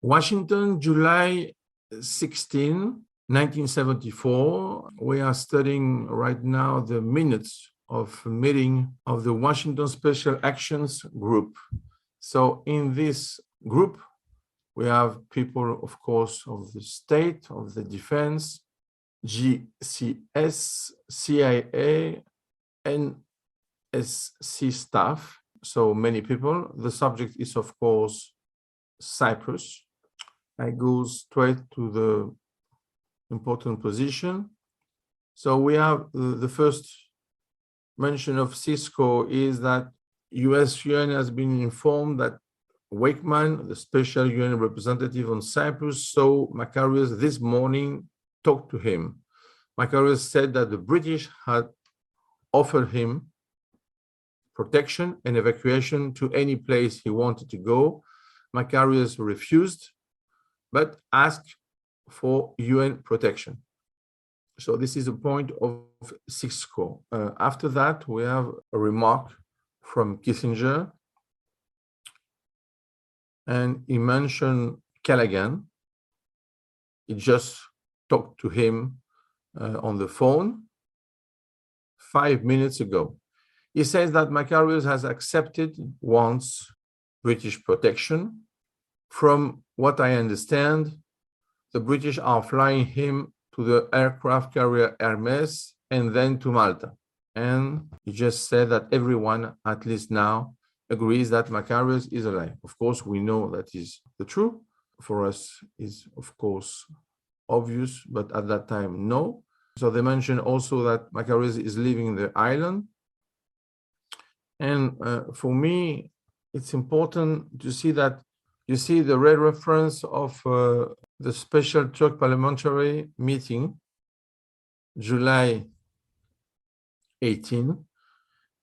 Washington, July 16, 1974. We are studying right now the minutes of a meeting of the Washington Special Actions Group. So in this group, we have people, of course, of the state, of the defense, GCS, CIA, NSC staff. So many people. The subject is, of course, Cyprus. I go straight to the important position. So we have the first mention of Cisco is that US UN has been informed that Wakeman, the special UN representative on Cyprus, saw Makarios this morning, talked to him. Makarios said that the British had offered him protection and evacuation to any place he wanted to go. Makarios refused, but asked for UN protection. So this is a point of Cisco. After that, we have a remark from Kissinger, and he mentioned Callaghan. He just talked to him on the phone 5 minutes ago. He says that Makarios has accepted once British protection. From what I understand, the British are flying him to the aircraft carrier Hermes and then to Malta. And he just said that everyone, at least now, agrees that Makarios is alive. Of course, we know that is the truth. For us, is of course obvious, but at that time, no. So they mentioned also that Makarios is leaving the island. And for me, it's important to see that you see the red reference of the special Turk parliamentary meeting, July 18.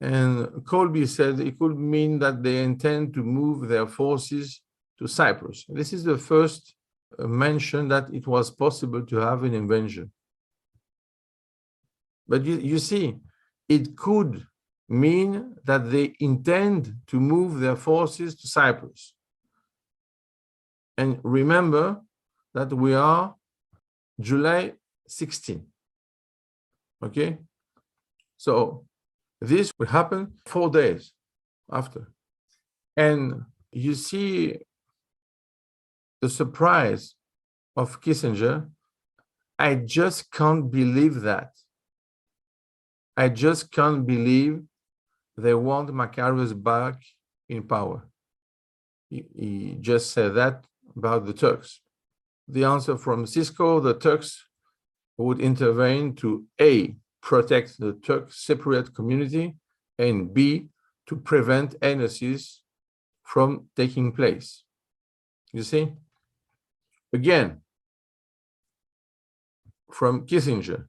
And Colby said it could mean that they intend to move their forces to Cyprus. This is the first mention that it was possible to have an invasion. But you see, it could mean that they intend to move their forces to Cyprus. And remember that we are July 16. Okay? So this will happen 4 days after. And you see the surprise of Kissinger. I just can't believe that. I just can't believe they want Makarios back in power. He just said that about the Turks. The answer from Cisco, the Turks would intervene to A, protect the Turk Cypriot community, and B, to prevent NSCs from taking place. You see? Again, from Kissinger,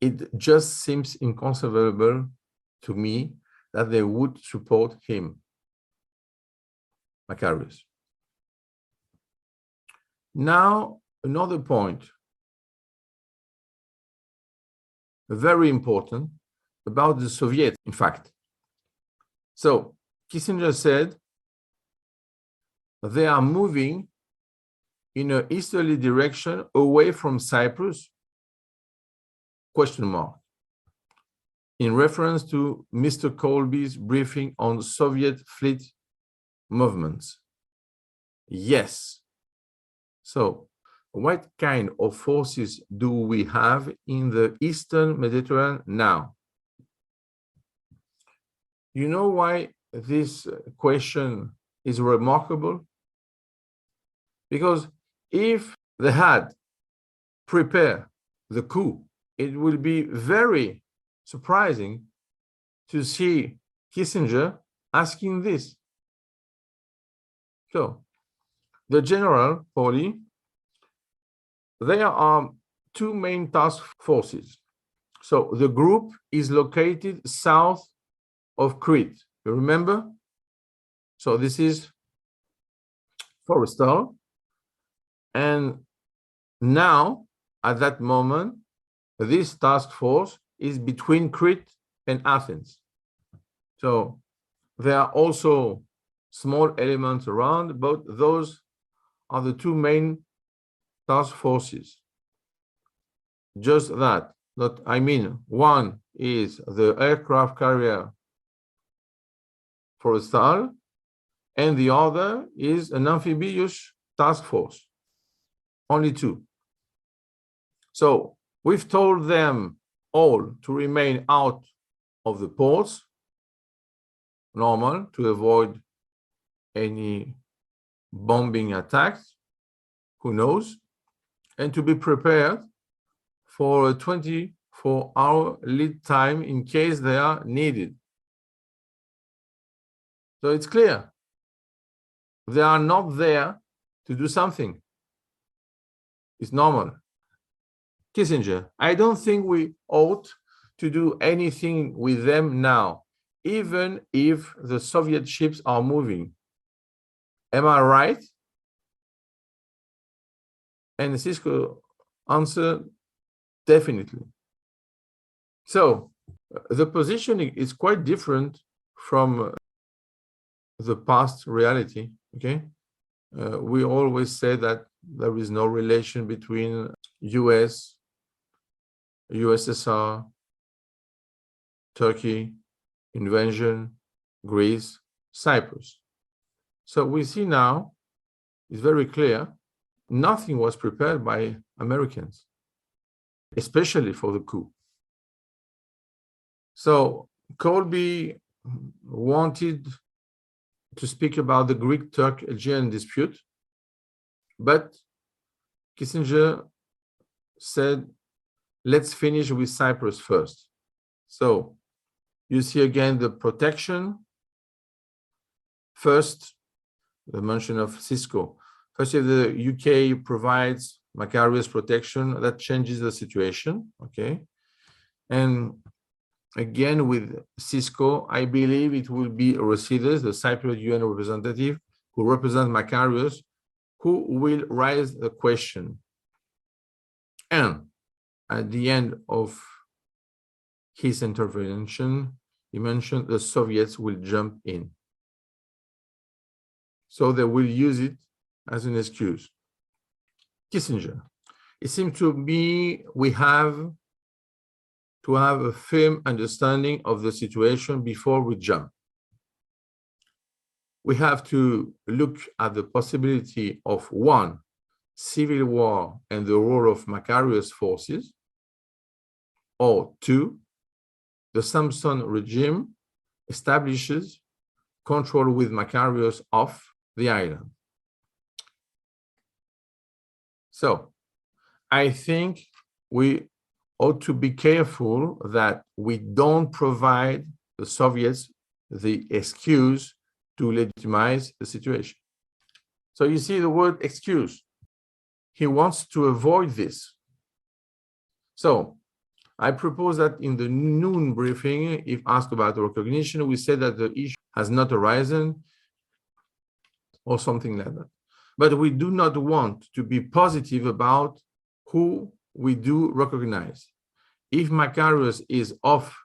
it just seems inconceivable to me that they would support him, Makarios. Now, another point, very important, about the Soviets, in fact. So, Kissinger said they are moving in an easterly direction away from Cyprus, question mark, in reference to Mr. Colby's briefing on Soviet fleet movements. Yes. So, what kind of forces do we have in the Eastern Mediterranean now? You know why this question is remarkable? Because if they had prepared the coup, it will be very surprising to see Kissinger asking this. So, the general body, there are two main task forces. So the group is located south of Crete. You remember? So this is Forrestal. And now, at that moment, this task force is between Crete and Athens. So there are also small elements around, but those are the two main task forces. Just that. I mean, one is the aircraft carrier Forrestal, and the other is an amphibious task force. Only two. So we've told them all to remain out of the ports, normal, to avoid any bombing attacks, who knows, and to be prepared for a 24-hour lead time in case they are needed. So it's clear. They are not there to do something. It's normal. Kissinger, I don't think we ought to do anything with them now, even if the Soviet ships are moving. Am I right? And Cisco answered, definitely. So the positioning is quite different from the past reality, okay? We always say that there is no relation between US, USSR, Turkey, invasion, Greece, Cyprus. So we see now, it's very clear, nothing was prepared by Americans, especially for the coup. So Colby wanted to speak about the Greek-Turk-Aegean dispute, but Kissinger said, let's finish with Cyprus first. So you see again the protection. First, the mention of Cisco. First, if the UK provides Macarius protection, that changes the situation, okay? And again, with Cisco, I believe it will be Rosides, the Cypriot UN representative, who represents Macarius, who will raise the question. And at the end of his intervention, he mentioned the Soviets will jump in. So they will use it as an excuse. Kissinger, it seems to me we have to have a firm understanding of the situation before we jump. We have to look at the possibility of one, civil war and the role of Macarius forces, or two, the Samson regime establishes control with Macarius off the island. So I think we ought to be careful that we don't provide the Soviets the excuse to legitimize the situation. So you see the word excuse. He wants to avoid this. So I propose that in the noon briefing, if asked about recognition, we said that the issue has not arisen or something like that. But we do not want to be positive about who we do recognize. If Macarius is off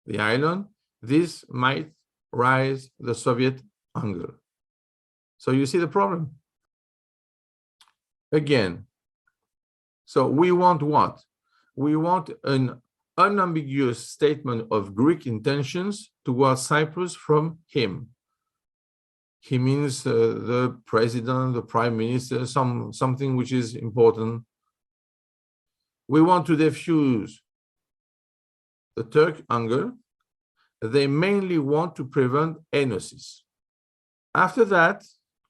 the island, this might raise the Soviet anger. So you see the problem. Again, so we want what? We want an unambiguous statement of Greek intentions towards Cyprus from him. He means the president, the prime minister, something which is important. We want to defuse the Turk anger. They mainly want to prevent enosis. After that,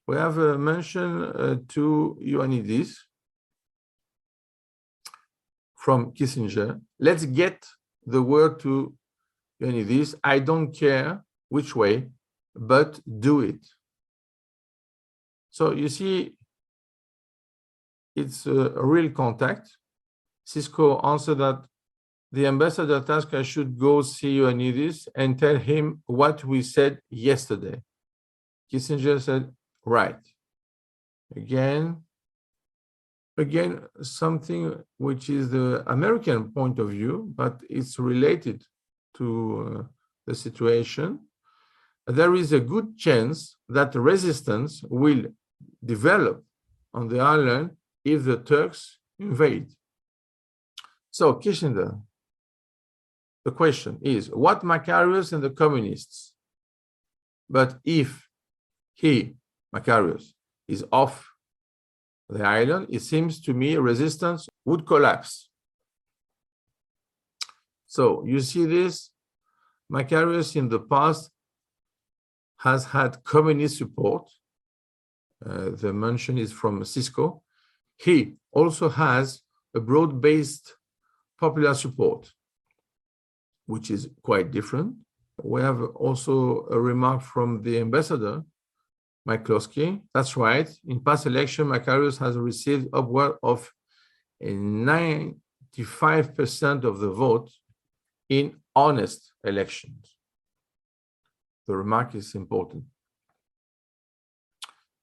we have a mention to Ioannidis from Kissinger. Let's get the word to Ioannidis. I don't care which way, but do it. So you see, it's a real contact. Cisco answered that the ambassador Tasca should go see Ioannidis and tell him what we said yesterday. Kissinger said, right. Again, something which is the American point of view, but it's related to the situation. There is a good chance that resistance will develop on the island if the Turks invade. So Kissinger, the question is, what Macarius and the communists? But if he, Macarius, is off the island, it seems to me resistance would collapse. So you see this, Macarius in the past has had communist support. The mention is from Cisco. He also has a broad-based popular support, which is quite different. We have also a remark from the ambassador, McCloskey. That's right. In past election, Macarius has received upward of 95% of the vote in honest elections. The remark is important.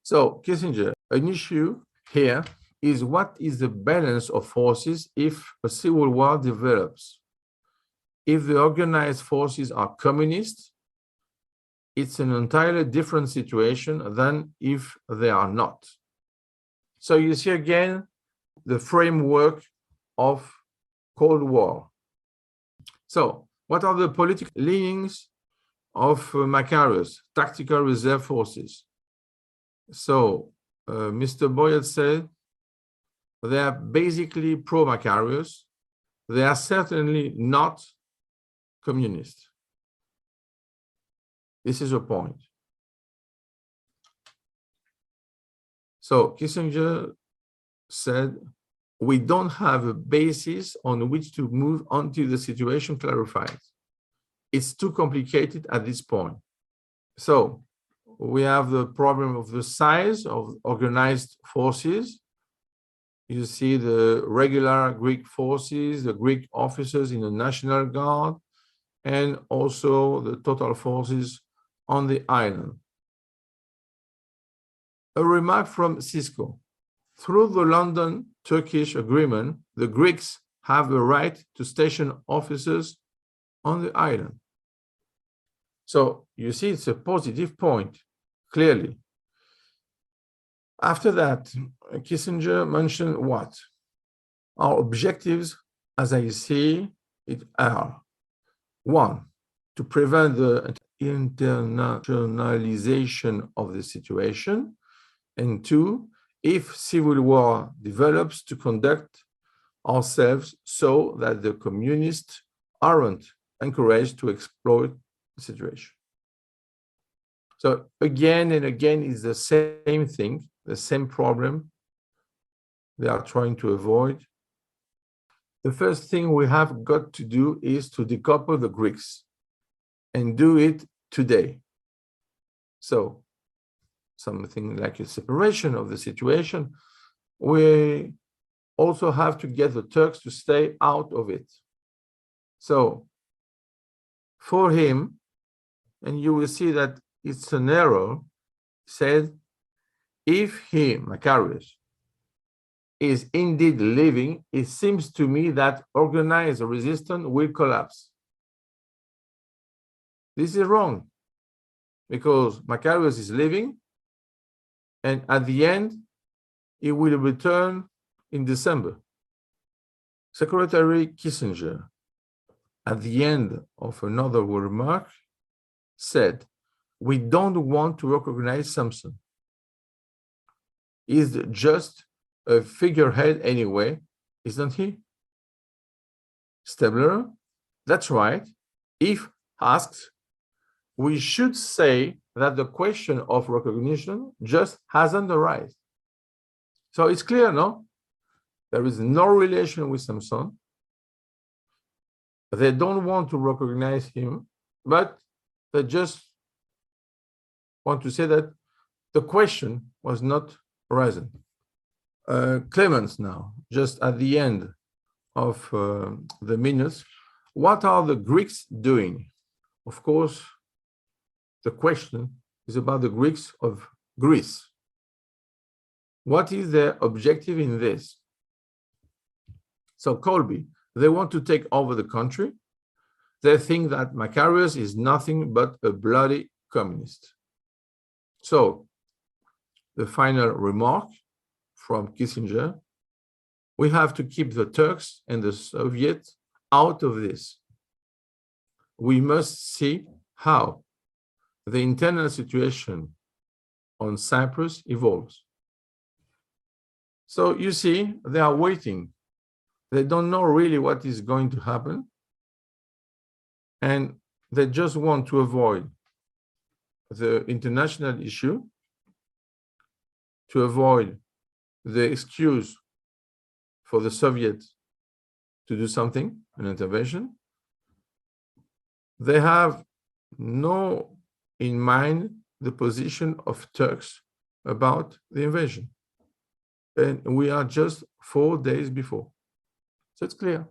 So, Kissinger, an issue here is what is the balance of forces if a civil war develops? If the organized forces are communist, it's an entirely different situation than if they are not. So you see again the framework of Cold War. So what are the political leanings of Macarius, tactical reserve forces? So Mr. Boyd said they are basically pro-Macarius. They are certainly not communist. This is a point. So Kissinger said, we don't have a basis on which to move until the situation clarifies. It's too complicated at this point. So we have the problem of the size of organized forces. You see the regular Greek forces, the Greek officers in the National Guard, and also the total forces on the island. A remark from Cisco. Through the London-Turkish agreement, the Greeks have the right to station officers on the island. So you see, it's a positive point, clearly. After that, Kissinger mentioned what? Our objectives, as I see it, are: one, to prevent the internationalization of the situation, and two, if civil war develops, to conduct ourselves so that the communists aren't encouraged to exploit the situation. So again and again, it's the same thing, the same problem they are trying to avoid. The first thing we have got to do is to decouple the Greeks and do it today. So something like a separation of the situation. We also have to get the Turks to stay out of it. So for him, and you will see that it's an error, said, if he, Macarius, is indeed living, it seems to me that organized resistance will collapse. This is wrong, because Macarius is living, and at the end, he will return in December. Secretary Kissinger, at the end of another remark, said, we don't want to recognize Samson. He's just a figurehead anyway, isn't he? Stabler, that's right. If asked, we should say that the question of recognition just hasn't arisen. So it's clear, no? There is no relation with Samson. They don't want to recognize him, but they just want to say that the question was not arisen. Clemens now, just at the end of the minutes, what are the Greeks doing? Of course, the question is about the Greeks of Greece. What is their objective in this? So Colby, they want to take over the country. They think that Macarius is nothing but a bloody communist. So the final remark from Kissinger, we have to keep the Turks and the Soviets out of this. We must see how the internal situation on Cyprus evolves. So you see, they are waiting. They don't know really what is going to happen. And they just want to avoid the international issue, to avoid the excuse for the Soviets to do something, an intervention. They have no in mind the position of Turks about the invasion. And we are just 4 days before. So it's clear.